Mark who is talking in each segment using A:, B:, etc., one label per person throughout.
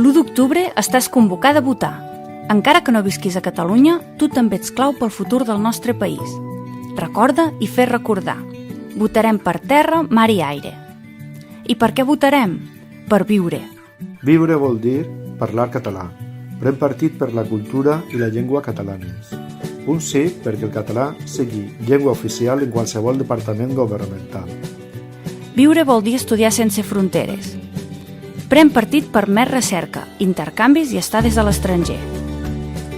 A: L'1 d'octubre estàs convocat a votar. Encara que no visquis a Catalunya, tu també ets clau pel futur del nostre país. Recorda i fes recordar. Votarem per terra, mar i aire. I per què votarem? Per viure.
B: Viure vol dir parlar català. Pren partit per la cultura i la llengua catalanes. Un sí perquè el català sigui llengua oficial en qualsevol departament governamental.
A: Viure vol dir estudiar sense fronteres. Pren partit per més recerca, intercanvis i estades a l'estranger.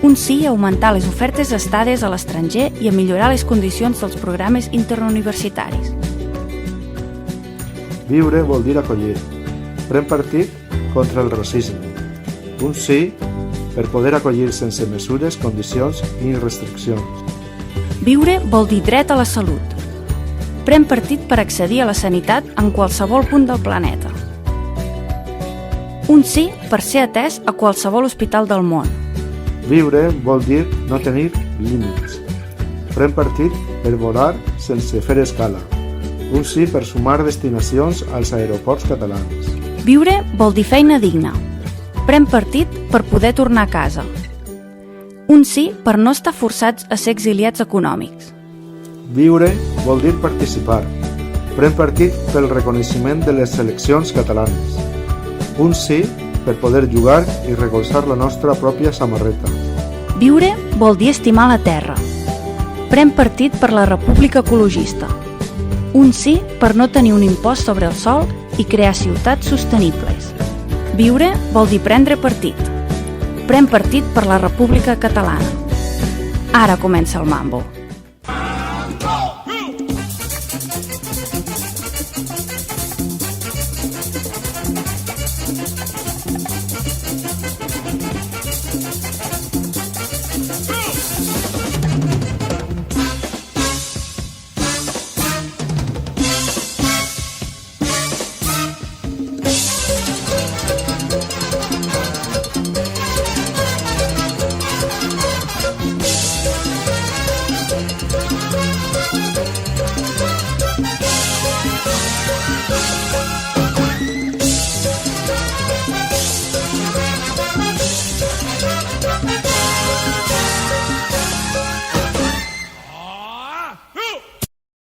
A: Un sí a augmentar les ofertes d'estades a l'estranger i a millorar les condicions dels programes interuniversitaris.
B: Viure vol dir acollir. Pren partit contra el racisme. Un sí per poder acollir sense mesures, condicions ni restriccions.
A: Viure vol dir dret a la salut. Pren partit per accedir a la sanitat en qualsevol punt del planeta. Un sí per ser atès a qualsevol hospital del món.
B: Viure vol dir no tenir límits. Pren partit per volar sense fer escala. Un sí per sumar destinacions als aeroports catalans.
A: Viure vol dir feina digna. Pren partit per poder tornar a casa. Un sí per no estar forçats a ser exiliats econòmics.
B: Viure vol dir participar. Pren partit pel reconeixement de les seleccions catalanes. Un sí per poder jugar i recolzar la nostra pròpia samarreta.
A: Viure vol dir estimar la terra. Pren partit per la república ecologista. Un sí per no tenir un impost sobre el sòl i crear ciutats sostenibles. Viure vol dir prendre partit. Pren partit per la república catalana. Ara comença el mambo.